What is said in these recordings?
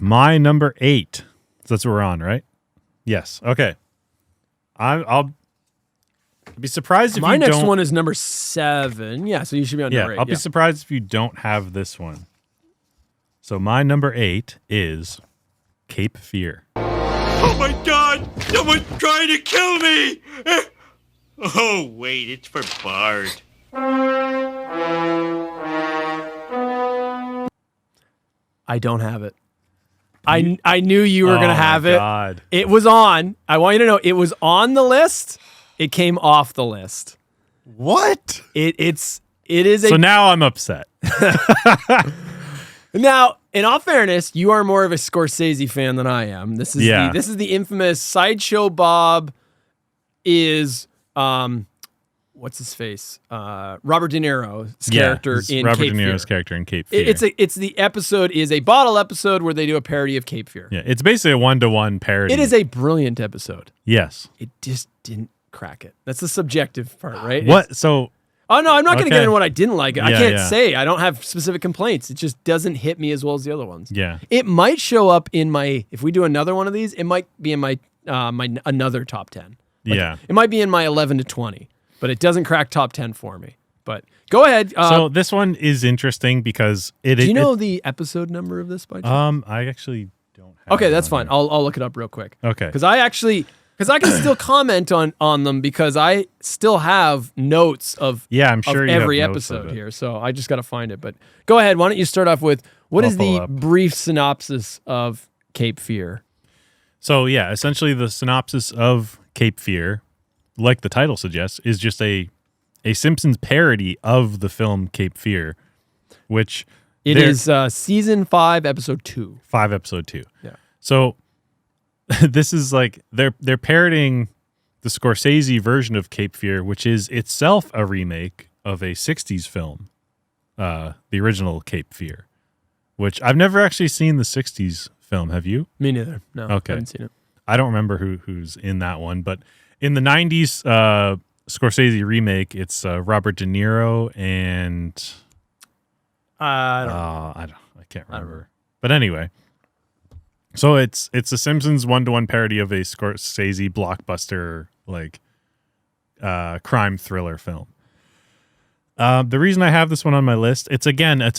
my number 8. So that's what we're on, right? Yes. Okay. I'll be surprised if my you don't. next one is number 7. Yeah, so you should be on number 8. I'll be surprised if you don't have this one. So my number 8 is Cape Fear. Oh my God! Someone's trying to kill me! Oh wait, it's for Bard. I don't have it. I knew you were going to have it. God. It was on. I want you to know it was on the list. It came off the list. What? It is a So now I'm upset. Now, in all fairness, you are more of a Scorsese fan than I am. This is the infamous Sideshow Bob is what's his face? Robert De Niro's character in Robert Cape De Niro's Fear. character in Cape Fear. It's the episode is a bottle episode where they do a parody of Cape Fear. Yeah, it's basically a 1-to-1 parody. It is a brilliant episode. Yes. It just didn't crack it. That's the subjective part, right? What? So Oh no, I'm not going to Okay. get into what I didn't like. I Yeah, can't yeah. say. I don't have specific complaints. It just doesn't hit me as well as the other ones. yeah. It might show up in my, if we do another one of these, it might be in my another top 10. Yeah. It might be in my 11 to 20, but it doesn't crack top 10 for me. But go ahead. So this one is interesting because it. Do you know the episode number of this by chance? I actually don't have Okay, it that's on fine. here. I'll look it up real quick. Okay. Because I can still comment on them because I still have notes of I'm sure of you have every notes of episode it. here. So I just got to find it. But go ahead. Why don't you start off with what I'll is pull the up. brief synopsis of Cape Fear? So yeah, essentially the synopsis of Cape Fear, like the title suggests, is just a Simpsons parody of the film Cape Fear, which It is season 5, episode 2. 5 episode 2. Yeah. So this is like they're parodying the Scorsese version of Cape Fear, which is itself a remake of a 60s film, the original Cape Fear, which I've never actually seen the 60s film. Have you? Me neither. No. Okay. I haven't seen it. I don't remember who's in that one, but in the 90s Scorsese remake, it's Robert De Niro and I can't remember. But anyway, so it's a Simpsons 1-to-1 parody of a Scorsese blockbuster like crime thriller film. The reason I have this one on my list, it's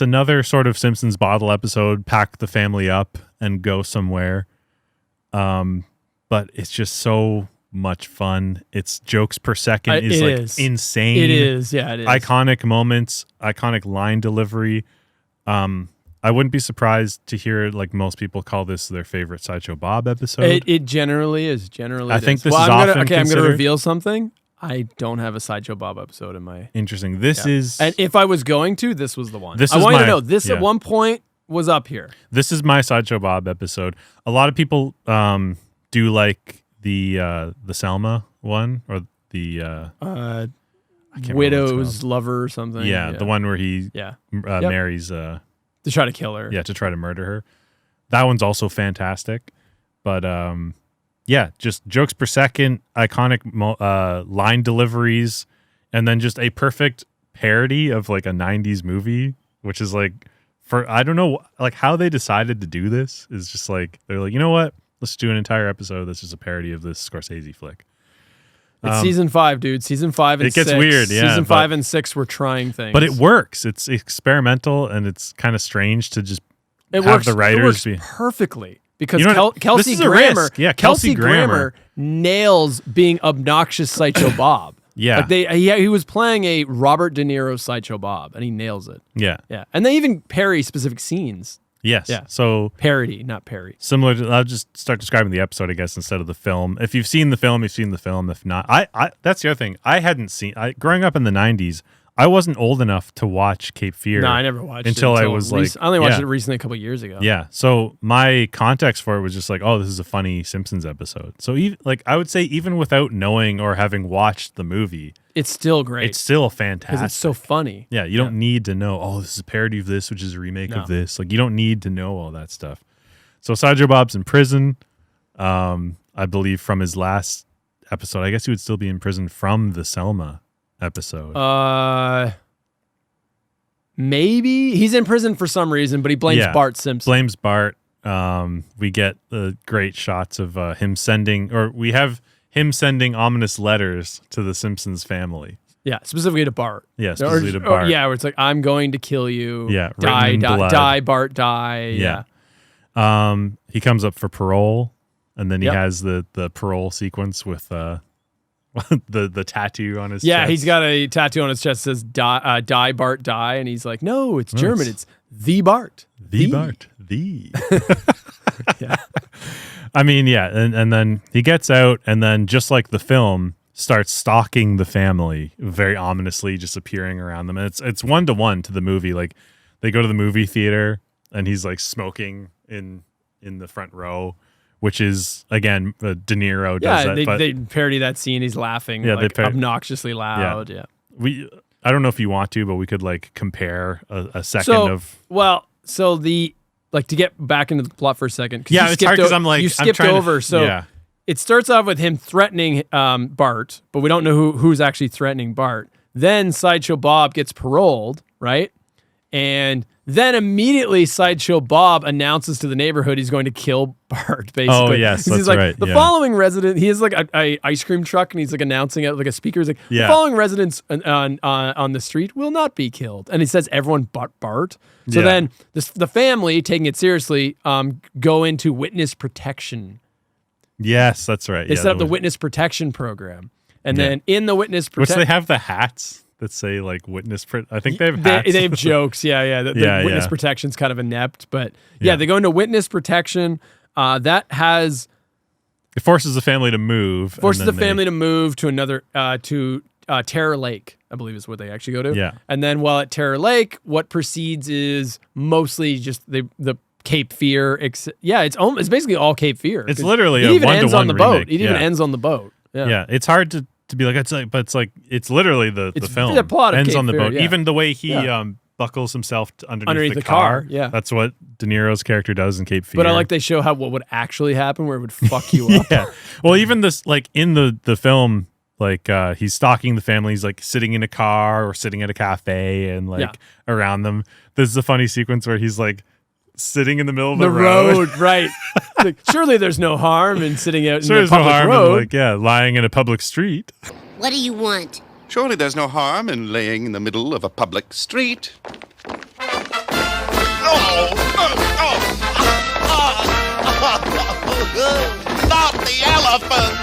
another sort of Simpsons bottle episode, pack the family up and go somewhere. But it's just so much fun. Its jokes per second is insane. It is, yeah, it is. Iconic moments, iconic line delivery. I wouldn't be surprised to hear like most people call this their favorite Sideshow Bob episode. It generally is. I think this is I'm often I'm going to considered- reveal something. I don't have a Sideshow Bob episode in my. Interesting. This is And if I was going to, this was the one. This I is want you to my- know this yeah. at one point was up here. This is my Sideshow Bob episode. A lot of people do like the Selma one or the I can't remember what it's Widow's called. lover or something. Yeah, the one where he Yeah. marries To try to kill her. to try to murder her. That one's also fantastic. But just jokes per second, iconic line deliveries, and then just a perfect parody of like a 90s movie, which is like I don't know like how they decided to do this is just like they're like, you know what? Let's do an entire episode that's just a parody of this Scorsese flick. It's season 5, dude. Season 5 and 6. It gets weird, yeah, Season but- 5 and 6 were trying things. But it works. It's experimental and it's kind of strange to just It have works, the writers it works perfectly because You know what? Kelsey This is a Grammer, risk. Yeah, Kelsey Kelsey Grammer. nails being obnoxious Sideshow Bob. Yeah. Like he was playing a Robert De Niro Sideshow Bob, and he nails it. Yeah. Yeah, and they even parry specific scenes. Yes. Yeah. So Parody, not parry. similar to, I'll just start describing the episode, I guess, instead of the film. If you've seen the film, you've seen the film. If not, I that's the other thing. I hadn't seen, growing up in the 90s, I wasn't old enough to watch Cape Fear. No, I never watched until it. I was like, I only watched yeah. it recently a couple years ago. Yeah. So my context for it was just like, oh, this is a funny Simpsons episode. So even, like, I would say even without knowing or having watched the movie, It's still great. it's still because fantastic. it's so funny. Yeah, you don't need to know, oh, this is a parody of this, which is a remake No. of this. Like, you don't need to know all that stuff. So Sideshow Bob's in prison, I believe, from his last episode. I guess he would still be in prison from the Selma episode. Maybe he's in prison for some reason, but he blames Yeah. Bart Simpson. Blames Bart. we get great shots of him sending ominous letters to the Simpsons family. Yeah, specifically to Bart. Yeah, specifically to Bart. Yeah, where it's like, I'm going to kill you. Yeah, die, Bart, die. Yeah. He comes up for parole, and then he has the parole sequence with the tattoo on his chest. Yeah, he's got a tattoo on his chest that says die, Bart, die. And he's like, no, it's German. It's the Bart. The Bart. The. Yeah. I mean, yeah. And then he gets out, and then just like the film, starts stalking the family very ominously, just appearing around them. And it's 1-to-1 to the movie. Like, they go to the movie theater, and he's like smoking in the front row, which is, again, De Niro does that. Yeah, they parody that scene. He's laughing obnoxiously loud. Yeah. I don't know if you want to, but we could like compare a second of. Well, so to get back into the plot for a second. Yeah, it's hard because I'm like, you skipped over. It starts off with him threatening Bart, but we don't know who's actually threatening Bart. Then Sideshow Bob gets paroled, right? And then immediately Sideshow Bob announces to the neighborhood he's going to kill Bart, basically. Oh, yes, that's he's like, right. The following resident, he has like a ice cream truck, and he's like announcing it like a speaker. He's like, the following residents on the street will not be killed. And he says everyone but Bart. So then the family, taking it seriously, go into witness protection. Yes, that's right. They set up the witness protection program. And then in the witness protection... Which they have the hats that say like witness... I think they have hats. They have jokes, yeah. The witness protection's kind of inept, but they go into witness protection. That has... It forces the family to move. Forces the family to move to another... to Terror Lake, I believe is where they actually go to. Yeah. And then while at Terror Lake, what proceeds is mostly just the Cape Feare. It's basically all Cape Feare. It's literally a 1-to-1 remake. It even ends on the boat. Yeah. It's hard to be like, it's literally the film. The plot of ends Cape on the Feare, boat. Even the way he buckles himself underneath the car. Yeah. That's what De Niro's character does in Cape Feare. But I like they show what would actually happen, where it would fuck you up. Yeah. Well, even this, like in the film, like he's stalking the family. He's like sitting in a car or sitting at a cafe and like around them. There's a funny sequence where he's like sitting in the middle of the road. Right. Like, surely there's no harm in sitting out in the public road. Lying in a public street. What do you want? Surely there's no harm in laying in the middle of a public street. Not the elephants!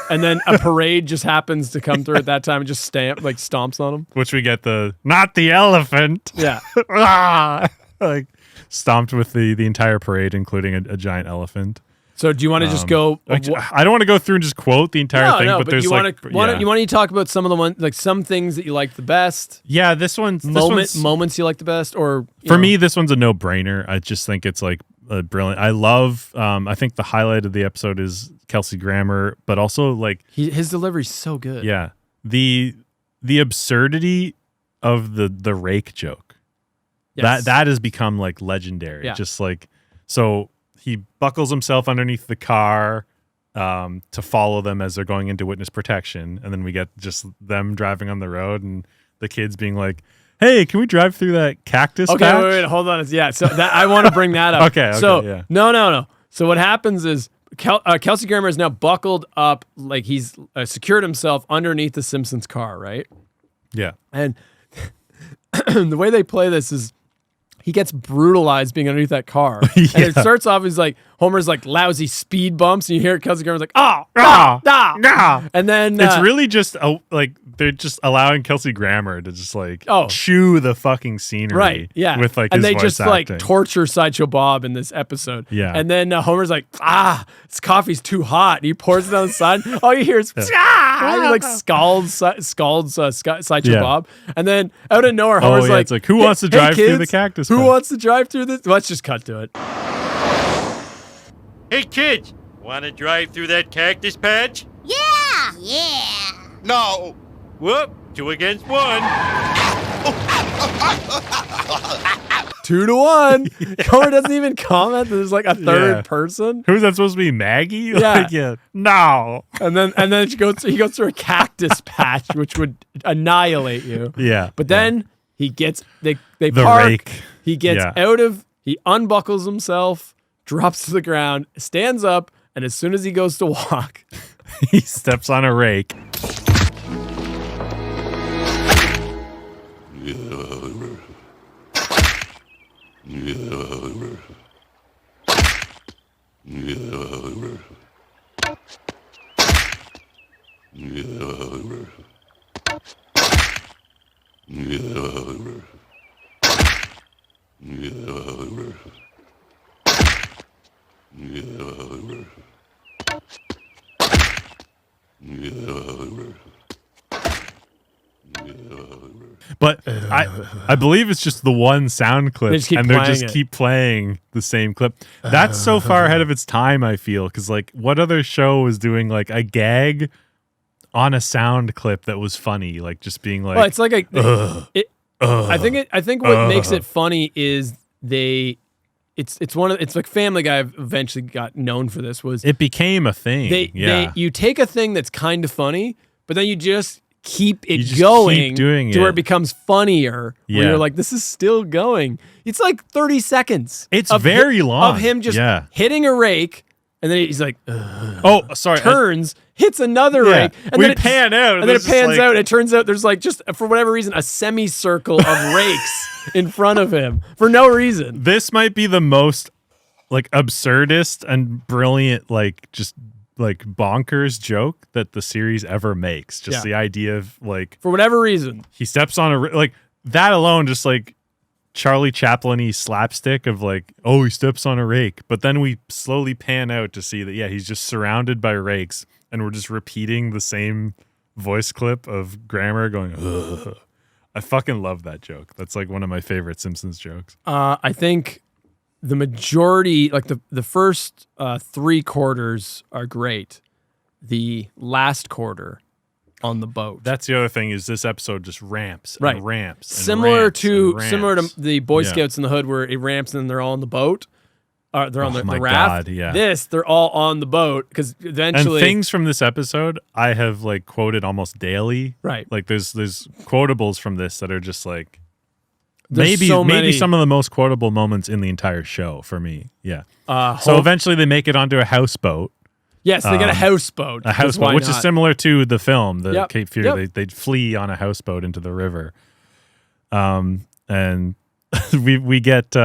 And then a parade just happens to come through at that time and just stomps on him. Which we get not the elephant. Yeah. Like stomped with the entire parade, including a giant elephant. So do you want to just go? I don't want to go through and just quote the entire thing, but there's you want to talk about some of the ones, like some things that you like the best. Yeah, moments you like the best, or for me, this one's a no-brainer. I just think it's like brilliant. I love. I think the highlight of the episode is Kelsey Grammer, but also like his delivery's so good. Yeah, the absurdity of the rake joke. Yes. That has become like legendary. Yeah. Just like so. He buckles himself underneath the car to follow them as they're going into witness protection. And then we get just them driving on the road and the kids being like, hey, can we drive through that cactus patch? Wait, hold on. Yeah, so I want to bring that up. Okay, so, no. So what happens is Kelsey Grammer is now buckled up, like he's secured himself underneath the Simpsons car, right? Yeah. And the way they play this is he gets brutalized being underneath that car. And it starts off as like Homer's like lousy speed bumps, and you hear Kelsey Grammer's like, and then it's really just like they're just allowing Kelsey Grammer to just like chew the fucking scenery, right? Yeah, with like and his they voice just acting. like torture Sideshow Bob in this episode. Yeah, and then Homer's like, this coffee's too hot. And he pours it on the side. All you hear is and he like scalds Sideshow Bob, and then out of nowhere, Homer's like, it's like, who wants to drive through the cactus? Who wants to drive through this? Let's just cut to it. Hey, kids, want to drive through that cactus patch? Yeah. No. Whoop, 2 against 1. 2-1. Homer doesn't even comment that there's like a third person. Who's that supposed to be? Maggie? Yeah. No. And then he goes through a cactus patch, which would annihilate you. Yeah. But then he gets they the park. rake. He gets out of. He unbuckles himself. drops to the ground, stands up, and as soon as he goes to walk, he steps on a rake. But I believe it's just the one sound clip, and they just keep playing the same clip. That's so far ahead of its time, I feel, because like, what other show was doing like a gag on a sound clip that was funny, like just being like, well, it's like I think what makes it funny is it's like Family Guy eventually got known for this. Was it became a thing? You take a thing that's kind of funny, but then you just keep it going to where it becomes funnier. Where you're like, this is still going. It's like 30 seconds. It's very long of him just hitting a rake, and then he's like, oh, sorry, turns, hits another rake, and then it pan out, and then it pans out. And it turns out there's like just for whatever reason a semicircle of rakes in front of him for no reason. This might be the most like absurdist and brilliant, like just like bonkers joke that the series ever makes. Just the idea of like, for whatever reason, he steps on a like that alone, just like Charlie Chaplin-y slapstick of like, oh, he steps on a rake. But then we slowly pan out to see that he's just surrounded by rakes, and we're just repeating the same voice clip of Grammer going, ugh. I fucking love that joke. That's like one of my favorite Simpsons jokes. I think the majority, like the first 3 quarters are great. The last quarter on the boat. That's the other thing, is this episode just ramps and ramps. And similar to the Boy Scouts in the Hood, where it ramps and then they're all on the boat. They're on the raft. God, This, they're all on the boat because eventually. And things from this episode I have like quoted almost daily. Right. Like there's quotables from this that are just like, There's maybe some of the most quotable moments in the entire show for me. Yeah. So eventually they make it onto a houseboat. Yes, they get a houseboat. A houseboat, which is similar to the film, the Cape Feare. Yep. They'd flee on a houseboat into the river. And we get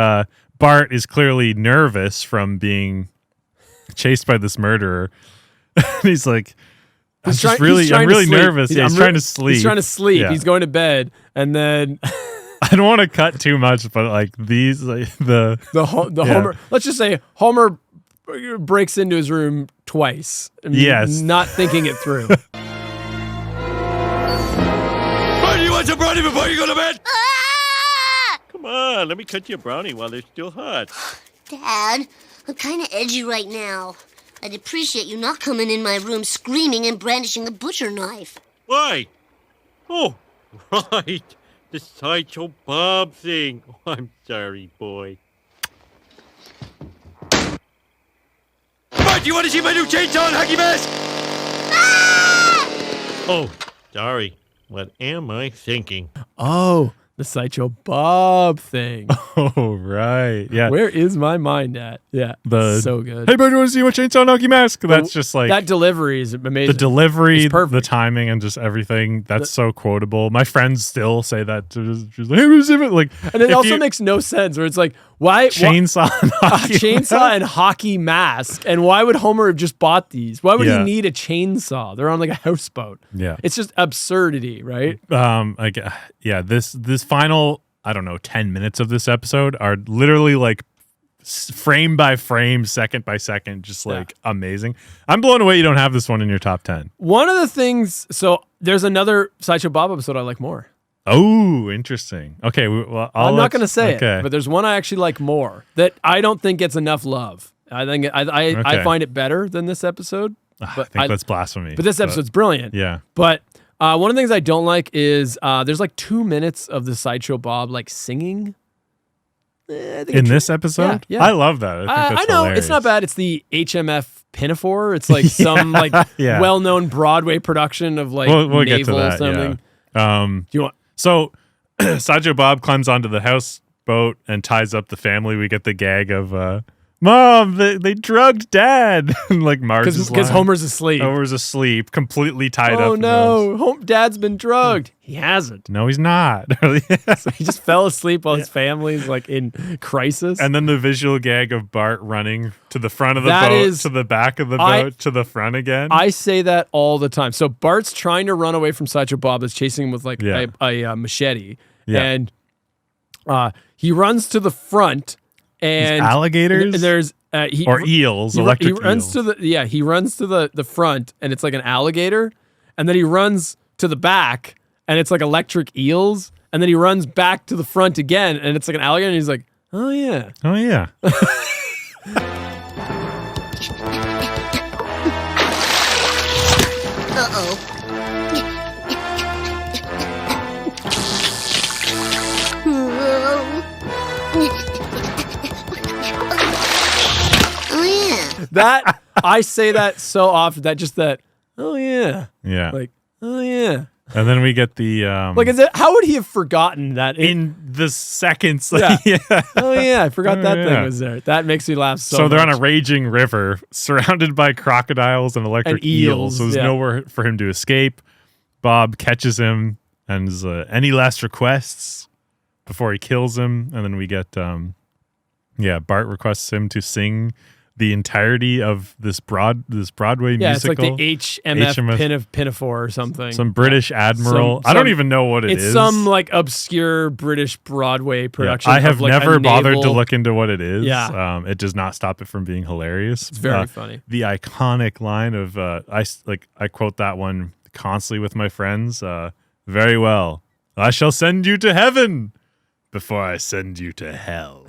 Bart is clearly nervous from being chased by this murderer. He's like, I'm really nervous. He's trying to sleep. He's trying to sleep. Yeah. He's going to bed, and then I don't want to cut too much, but like these, like the Homer. Let's just say Homer breaks into his room twice. Yes, not thinking it through. Why do you want some brownie before you go to bed? Come on, let me cut you a brownie while they're still hot. Dad, I'm kind of edgy right now. I'd appreciate you not coming in my room screaming and brandishing a butcher knife. Why? Oh, right. The Sideshow Bob thing. Oh, I'm sorry, boy. What, you want to see my new chainsaw and hockey mask? Ah! Oh, sorry. What am I thinking? Oh, the Sideshow Bob thing. Oh, right. Yeah. Where is my mind at? Yeah. So good. Hey, buddy, you want to see my chainsaw and hockey mask? That's just like. That delivery is amazing. The delivery, the timing, and just everything. That's so quotable. My friends still say that. Just like, hey, what's it? Like, and it also makes no sense where it's like, why chainsaw and hockey chainsaw and hockey mask, and why would Homer have just bought these? Why would he need a chainsaw? They're on like a houseboat. Yeah, it's just absurdity, right? This final, I don't know, 10 minutes of this episode are literally like frame by frame, second by second, just like amazing. I'm blown away you don't have this one in your top 10. One of the things, so there's another Sideshow Bob episode I like more. Oh, interesting. Okay, well, I'm not going to say it, but there's one I actually like more that I don't think gets enough love. I think I find it better than this episode. But I think that's blasphemy. But this episode's brilliant. Yeah. But one of the things I don't like is there's like 2 minutes of the Sideshow Bob like singing. In this episode? Yeah. I love that. I know. Hilarious. It's not bad. It's the HMF Pinafore. It's like some like well-known Broadway production of like we'll naval get to that, something. Do you want? So Sideshow Bob climbs onto the houseboat and ties up the family. We get the gag of Mom, they drugged Dad. And like Marge is because Homer's asleep. Homer's asleep, completely tied up. Oh no, Dad's been drugged. He hasn't. No, he's not. So he just fell asleep while his family's like in crisis. And then the visual gag of Bart running to the front of the boat, to the back of the boat, to the front again. I say that all the time. So Bart's trying to run away from Sideshow Bob that's chasing him with like a machete. Yeah. And he runs to the front. And alligators? There's eels, he runs to the front, and it's like an alligator, and then he runs to the back, and it's like electric eels, and then he runs back to the front again, and it's like an alligator, and he's like, oh yeah. Uh-oh. That I say that so often oh yeah. Yeah. Like, oh yeah. And then we get the how would he have forgotten that in the seconds? Oh yeah, I forgot thing was there. That makes me laugh so they're much. on a raging river surrounded by crocodiles and electric eels. So there's nowhere for him to escape. Bob catches him and is, any last requests before he kills him? And then we get Bart requests him to sing the entirety of this Broadway musical. Yeah, it's like the HMF Pinafore or something. Some British admiral. I don't even know what it is. It's some like obscure British Broadway production. I have of, like, never bothered to look into what it is. Yeah. It does not stop it from being hilarious. It's very funny. The iconic line of I quote that one constantly with my friends. Very well. I shall send you to heaven before I send you to hell.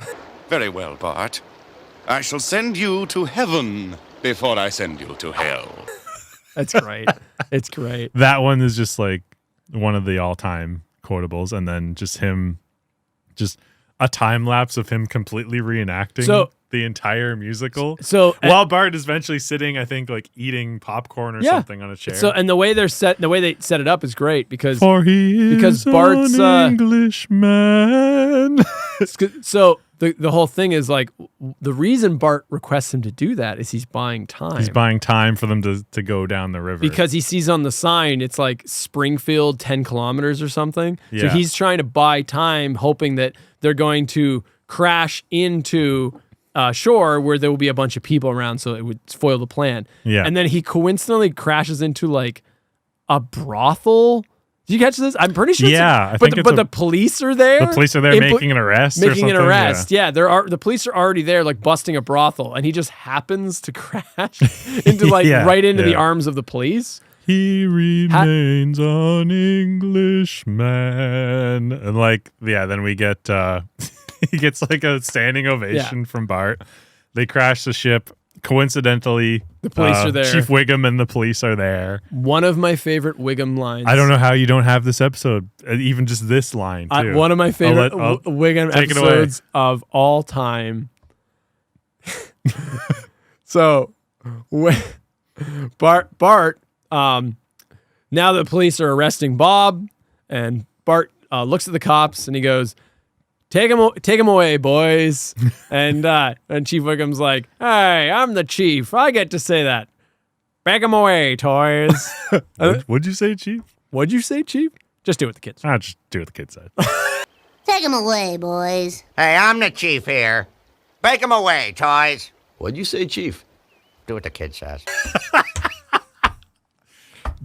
Very well, Bart. I shall send you to heaven before I send you to hell. That's great. It's great. That one is just like one of the all-time quotables, and then just a time lapse of him completely reenacting the entire musical. So while Bart is eventually sitting, I think, like eating popcorn or something on a chair. So and the way they set it up is great because Bart's an Englishman. So the whole thing is like the reason Bart requests him to do that is he's buying time. He's buying time for them to go down the river. Because he sees on the sign it's like Springfield 10 kilometers or something. Yeah. So he's trying to buy time hoping that they're going to crash into shore where there will be a bunch of people around so it would foil the plan. Yeah. And then he coincidentally crashes into like a brothel. Did you catch this? I'm pretty sure. Yeah, but the police are there. The police are there making an arrest. Making an arrest. Yeah, the police are already there, like busting a brothel, and he just happens to crash into right into the arms of the police. He remains an Englishman, and then we get he gets like a standing ovation from Bart. They crash the ship. Coincidentally, the police are there. Chief Wiggum and the police are there. One of my favorite Wiggum lines. I don't know how you don't have this episode, even just this line, too. One of my favorite Wiggum episodes of all time. So, Bart, now the police are arresting Bob, and Bart looks at the cops and he goes, Take him away, boys. And Chief Wiggum's like, hey, I'm the chief. I get to say that. Take him away, toys. What'd you say, Chief? What'd you say, Chief? Just do what the kids said. Just do what the kids said. Take him away, boys. Hey, I'm the chief here. Take him away, toys. What'd you say, Chief? Do what the kid says.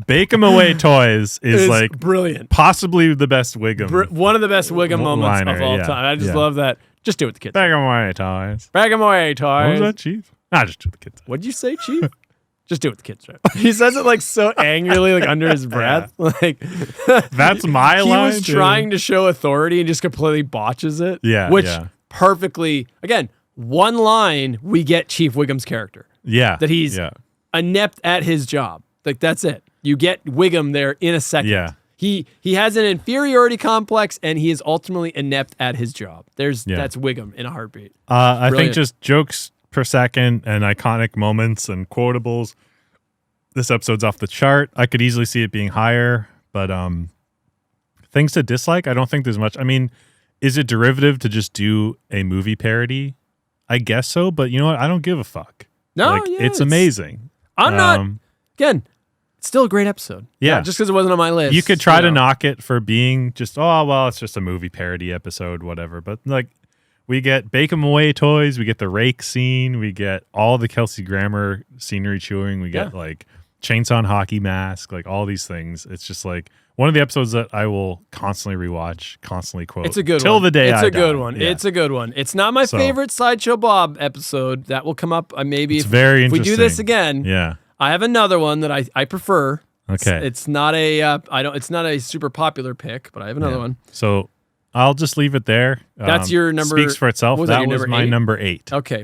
Bake 'em away toys is like brilliant. Possibly the best Wiggum. One of the best Wiggum moments of all time. I just love that. Just do what the kids say. Bake 'em away toys. Bake 'em away toys. What was that, Chief? Just do what the kids say. What'd you say, Chief? Just do what the kids say. He says it like so angrily, like under his breath. Like that's my line. He was trying to show authority and just completely botches it. Yeah. Which perfectly, again, one line we get Chief Wiggum's character. Yeah. That he's inept at his job. Like that's it. You get Wiggum there in a second. Yeah. He has an inferiority complex and he is ultimately inept at his job. That's Wiggum in a heartbeat. I think just jokes per second and iconic moments and quotables. This episode's off the chart. I could easily see it being higher, but things to dislike, I don't think there's much. I mean, is it derivative to just do a movie parody? I guess so, but you know what? I don't give a fuck. No, like, yeah, it's amazing. I'm not. Again, it's still a great episode. Yeah, just because it wasn't on my list. You could try to knock it for being just it's just a movie parody episode, whatever. But like, we get Bake 'em Away toys, we get the rake scene, we get all the Kelsey Grammer scenery chewing, we get like Chainsaw and Hockey Mask, like all these things. It's just like one of the episodes that I will constantly rewatch, constantly quote. It's a good till one. the day It's I a good die. one. Yeah. It's a good one. It's not my favorite Sideshow Bob episode. That will come up maybe It's very if we interesting. do this again. Yeah. I have another one that I prefer. Okay. It's not a it's not a super popular pick, but I have another one. So I'll just leave it there. That's your number. Speaks for itself. What was That your was number my 8? number 8. Okay.